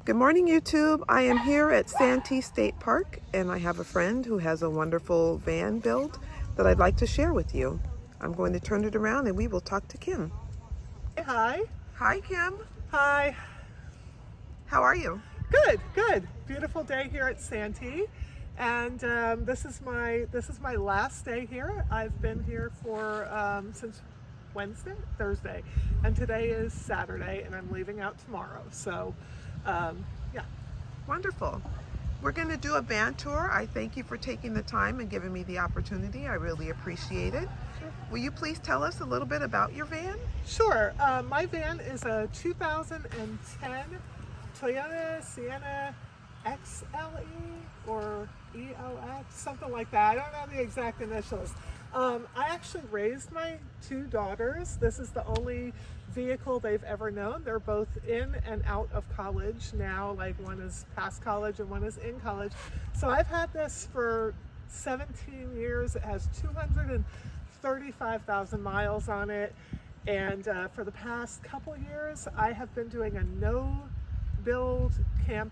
Good morning, YouTube. I am here at Santee State Park, and I have a friend who has a wonderful van build that I'd like to share with you. I'm going to turn it around and we will talk to Kim. Hi. Hi, Kim. Hi. How are you? Good, good. Beautiful day here at Santee, and this is my last day here. I've been here for since Thursday, and today is Saturday, and I'm leaving out tomorrow. So, yeah. Wonderful. We're going to do a van tour. I thank you for taking the time and giving me the opportunity. I really appreciate it. Sure. Will you please tell us a little bit about your van? Sure. My van is a 2010 Toyota Sienna XLE or ELX, something like that. I don't know the exact initials. I actually raised my two daughters. This is the only vehicle they've ever known. They're both in and out of college now, like one is past college and one is in college. So I've had this for 17 years. It has 235,000 miles on it. And for the past couple years, I have been doing a no-build camp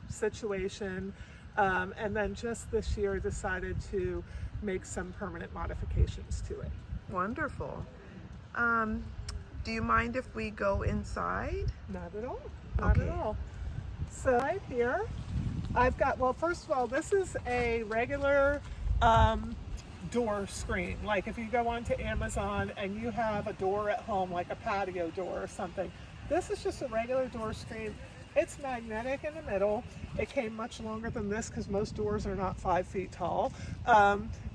situation. And then just this year decided to make some permanent modifications to it. Wonderful. Do you mind if we go inside? Not at all. Not Okay. at all. So right here, I've got, well, first of all, this is a regular door screen. Like if you go onto Amazon and you have a door at home, like a patio door or something, this is just a regular door screen. It's magnetic in the middle. It came much longer than this because most doors are not 5 feet tall.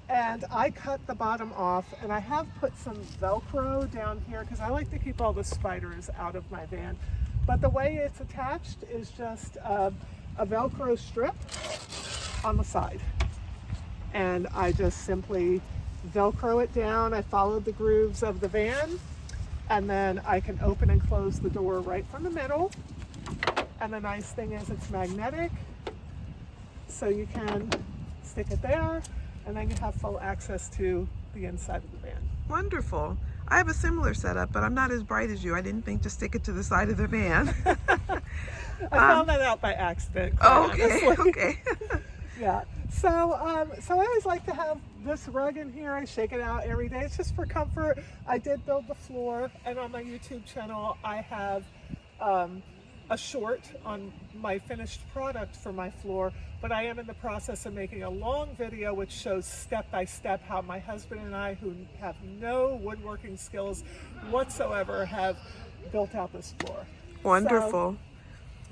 And I cut the bottom off, and I have put some Velcro down here because I like to keep all the spiders out of my van. But the way it's attached is just a Velcro strip on the side. And I just simply Velcro it down. I followed the grooves of the van, and then I can open and close the door right from the middle. And the nice thing is it's magnetic, so you can stick it there, and then you have full access to the inside of the van. Wonderful. I have a similar setup, but I'm not as bright as you. I didn't think to stick it to the side of the van. I found that out by accident. Okay, Honestly. okay. Yeah. So I always like to have this rug in here. I shake it out every day. It's just for comfort. I did build the floor, and on my YouTube channel, I have a short on my finished product for my floor, but I am in the process of making a long video which shows step by step how my husband and I, who have no woodworking skills whatsoever, have built out this floor. Wonderful. So,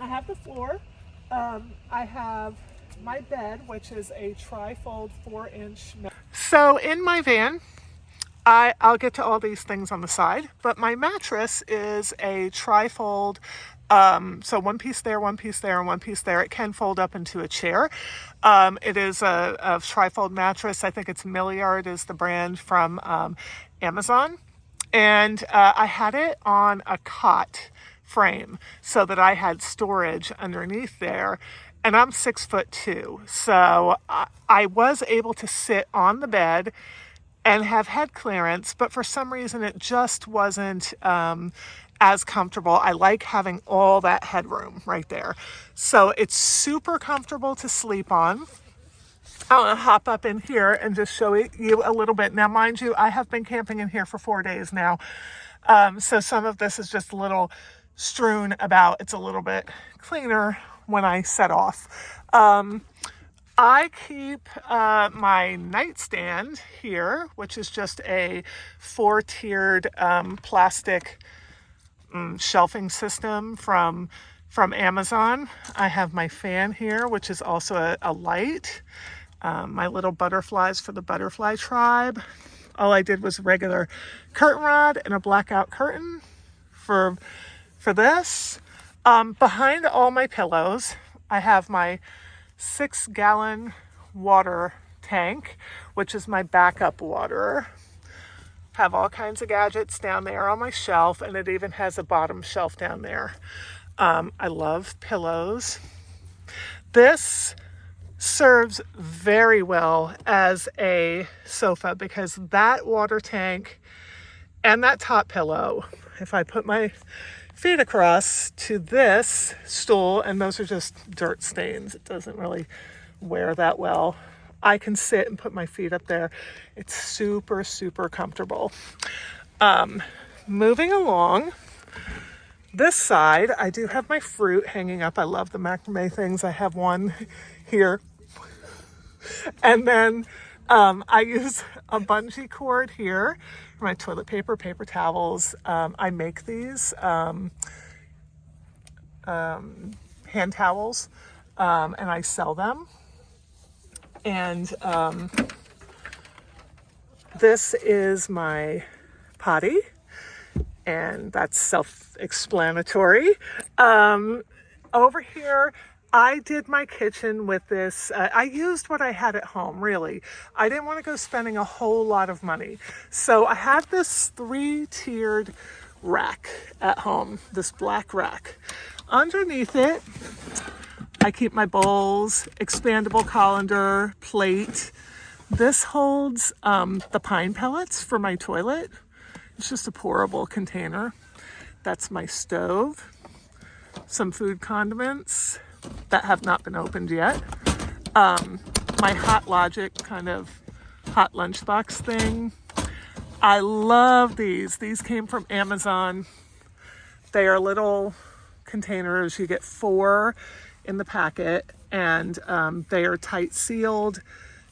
I have the floor. I have my bed, which is a tri-fold 4-inch. So in my van, I'll get to all these things on the side, but my mattress is a tri-fold. So one piece there, one piece there, and one piece there. It can fold up into a chair. It is a tri-fold mattress. I think it's Milliard is the brand from Amazon. And I had it on a cot frame so that I had storage underneath there. And I'm 6'2". So I was able to sit on the bed and have head clearance, but for some reason it just wasn't as comfortable. I like having all that headroom right there. So it's super comfortable to sleep on. I'm gonna hop up in here and just show you a little bit. Now, mind you, I have been camping in here for 4 days now. So some of this is just a little strewn about. It's a little bit cleaner when I set off. I keep my nightstand here, which is just a 4-tiered plastic shelving system from Amazon. I have my fan here, which is also a light. My little butterflies for the butterfly tribe. All I did was a regular curtain rod and a blackout curtain for this. Behind all my pillows, I have my 6-gallon water tank, which is my backup water. Have all kinds of gadgets down there on my shelf, and it even has a bottom shelf down there. I love pillows. This serves very well as a sofa because that water tank and that top pillow, if I put my feet across to this stool, and those are just dirt stains. It doesn't really wear that well. I can sit and put my feet up there. It's super, super comfortable. Moving along, this side, I do have my fruit hanging up. I love the macrame things. I have one here. And then I use a bungee cord here for my toilet paper, paper towels. I make these hand towels, and I sell them. And this is my potty, and that's self-explanatory. Over here, I did my kitchen with this. I used what I had at home, really. I didn't want to go spending a whole lot of money. So I had this 3-tiered rack at home, this black rack. Underneath it, I keep my bowls, expandable colander, plate. This holds the pine pellets for my toilet. It's just a pourable container. That's my stove. Some food condiments that have not been opened yet. My Hot Logic kind of hot lunchbox thing. I love these. These came from Amazon. They are little containers. You get 4 in the packet, and they are tight sealed.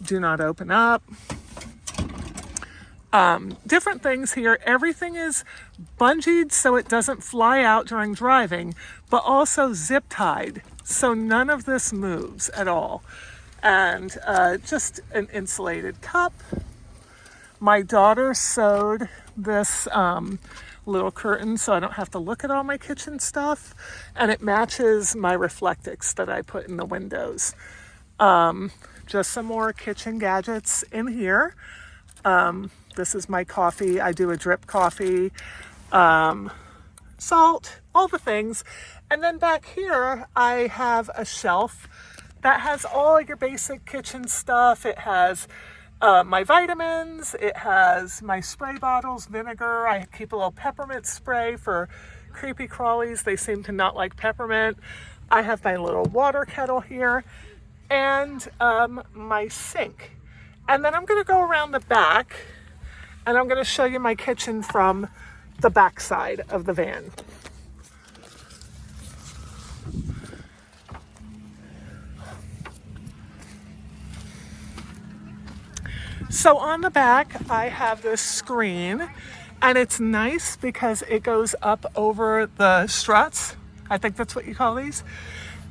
Do not open up. Different things here. Everything is bungeed so it doesn't fly out during driving, but also zip tied so none of this moves at all. And just an insulated cup. My daughter sewed this little curtain so I don't have to look at all my kitchen stuff, and it matches my Reflectix that I put in the windows. Just some more kitchen gadgets in here. This is my coffee. I do a drip coffee, salt, all the things. And then back here, I have a shelf that has all your basic kitchen stuff. It has my vitamins. It has my spray bottles, vinegar. I keep a little peppermint spray for creepy crawlies. They seem to not like peppermint. I have my little water kettle here, and my sink. And then I'm going to go around the back, and I'm going to show you my kitchen from the back side of the van. So on the back, I have this screen, and it's nice because it goes up over the struts. I think that's what you call these.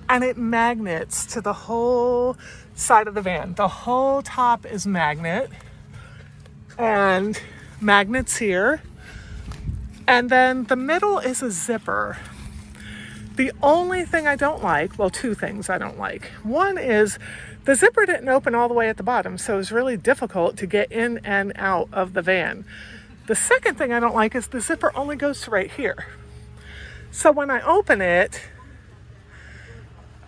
And it magnets to the whole side of the van. The whole top is magnet, and magnets here. And then the middle is a zipper. The only thing I don't like, well, 2 things I don't like. One is the zipper didn't open all the way at the bottom, so it was really difficult to get in and out of the van. The second thing I don't like is the zipper only goes to right here. So when I open it,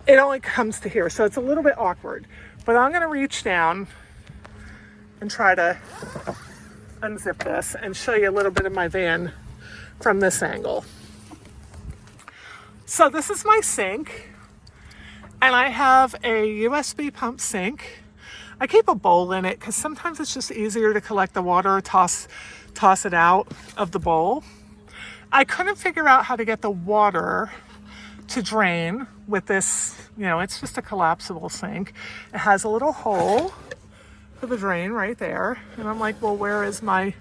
it only comes to here, so it's a little bit awkward. But I'm going to reach down and try to unzip this and show you a little bit of my van from this angle. So this is my sink, and I have a USB pump sink. I keep a bowl in it because sometimes it's just easier to collect the water, toss it out of the bowl. I couldn't figure out how to get the water to drain with this, it's just a collapsible sink. It has a little hole for the drain right there. And I'm like, well, where is my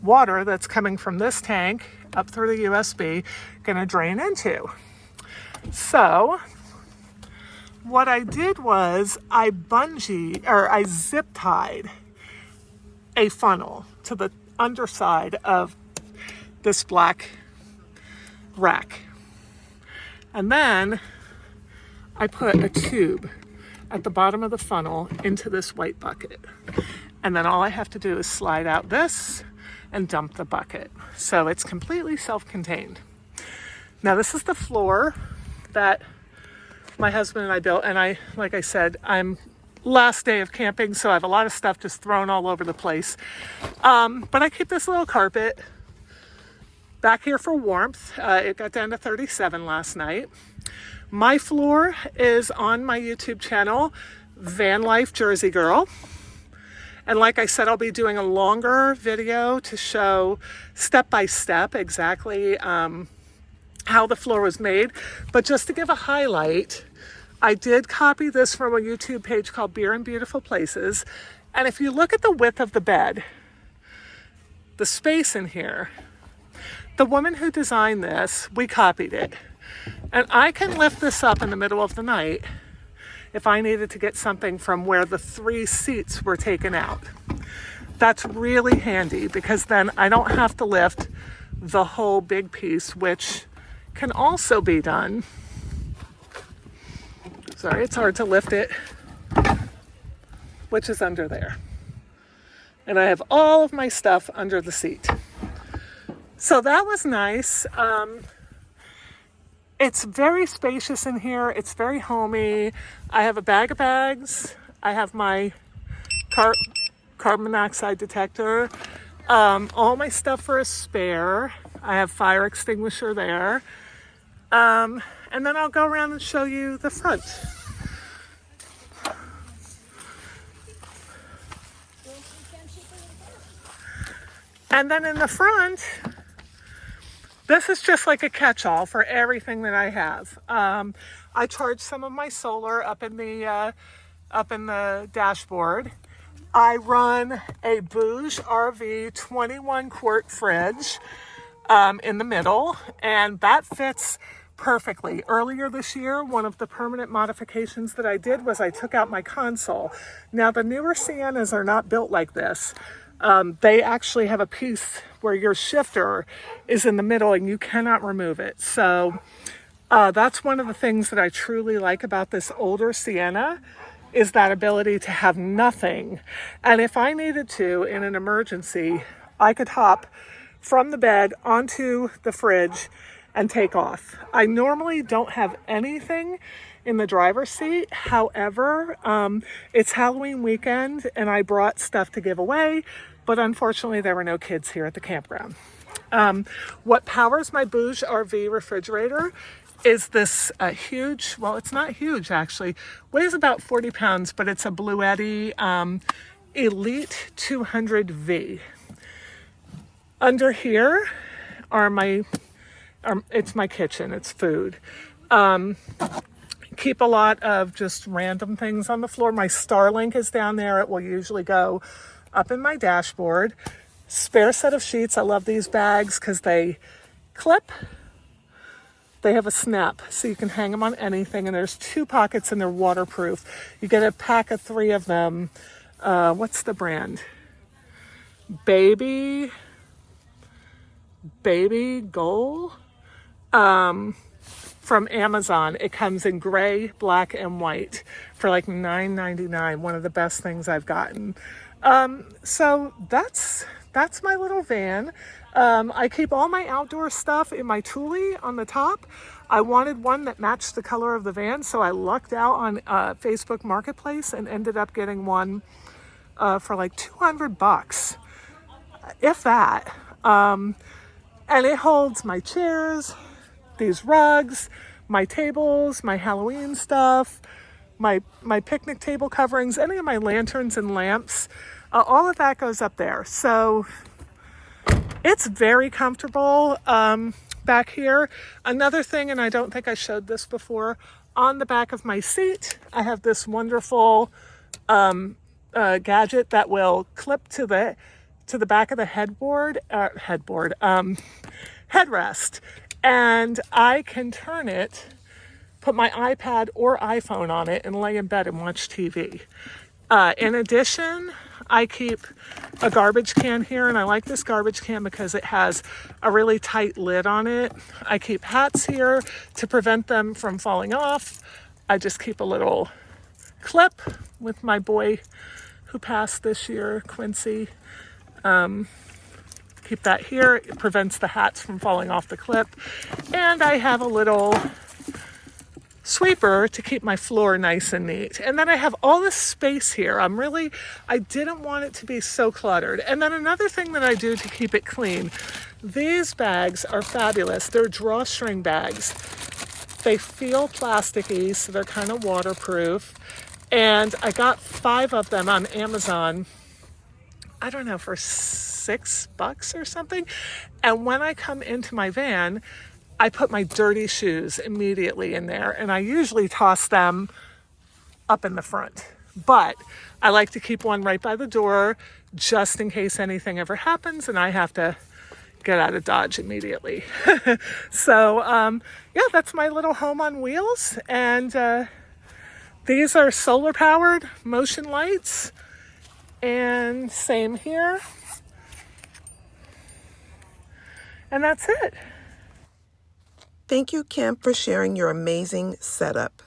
water that's coming from this tank up through the USB gonna drain into? So what I did was I zip tied a funnel to the underside of this black rack. And then I put a tube at the bottom of the funnel into this white bucket. And then all I have to do is slide out this and dump the bucket. So it's completely self-contained. Now this is the floor that my husband and I built. And like I said, I'm last day of camping, so I have a lot of stuff just thrown all over the place. But I keep this little carpet back here for warmth. It got down to 37 last night. My floor is on my YouTube channel, Van Life Jersey Girl. And like I said, I'll be doing a longer video to show step by step exactly how the floor was made. But just to give a highlight, I did copy this from a YouTube page called Beer and Beautiful Places. And if you look at the width of the bed, the space in here, the woman who designed this, we copied it. And I can lift this up in the middle of the night if I needed to get something from where the 3 seats were taken out. That's really handy because then I don't have to lift the whole big piece, which can also be done. Sorry, it's hard to lift it, which is under there. And I have all of my stuff under the seat. So that was nice. It's very spacious in here. It's very homey. I have a bag of bags. I have my carbon monoxide detector. All my stuff for a spare. I have fire extinguisher there. And then I'll go around and show you the front. And then in the front, this is just like a catch-all for everything that I have. I charge some of my solar up in the dashboard. I run a Bouge RV 21 quart fridge in the middle, and that fits perfectly. Earlier this year, one of the permanent modifications that I did was I took out my console. Now the newer Siennas are not built like this. They actually have a piece where your shifter is in the middle and you cannot remove it. So that's one of the things that I truly like about this older Sienna, is that ability to have nothing. And if I needed to, in an emergency, I could hop from the bed onto the fridge and take off. I normally don't have anything in the driver's seat. However, it's Halloween weekend and I brought stuff to give away, but unfortunately there were no kids here at the campground. What powers my Bouge RV refrigerator is this huge, well, it's not huge actually, weighs about 40 pounds, but it's a Bluetti Elite 200V. Under here are it's my kitchen, it's food. Keep a lot of just random things on the floor. My Starlink is down there. It will usually go up in my dashboard. Spare set of sheets. I love these bags because they clip. They have a snap, so you can hang them on anything. And there's 2 pockets and they're waterproof. You get a pack of 3 of them. What's the brand? Baby Goal. From Amazon. It comes in gray, black, and white for like $9.99. One of the best things I've gotten. So that's my little van. I keep all my outdoor stuff in my Thule on the top. I wanted one that matched the color of the van, so I lucked out on Facebook Marketplace and ended up getting one for like $200, if that. And it holds my chairs, these rugs, my tables, my Halloween stuff, my picnic table coverings, any of my lanterns and lamps, all of that goes up there. So it's very comfortable back here. Another thing, and I don't think I showed this before, on the back of my seat, I have this wonderful gadget that will clip to the back of the headrest. And I can turn it, put my iPad or iPhone on it, and lay in bed and watch TV. In addition, I keep a garbage can here, and I like this garbage can because it has a really tight lid on it. I keep hats here to prevent them from falling off. I just keep a little clip with my boy who passed this year, Quincy. Keep that here. It prevents the hats from falling off the clip. And I have a little sweeper to keep my floor nice and neat. And then I have all this space here. I didn't want it to be so cluttered. And then another thing that I do to keep it clean, These bags are fabulous. They're drawstring bags. They feel plasticky, so they're kind of waterproof. And I got 5 of them on Amazon, I don't know, for $6 or something. And when I come into my van, I put my dirty shoes immediately in there, and I usually toss them up in the front. But I like to keep one right by the door just in case anything ever happens and I have to get out of Dodge immediately. So, yeah, that's my little home on wheels. And these are solar powered motion lights. And same here. And that's it. Thank you, Kim, for sharing your amazing setup.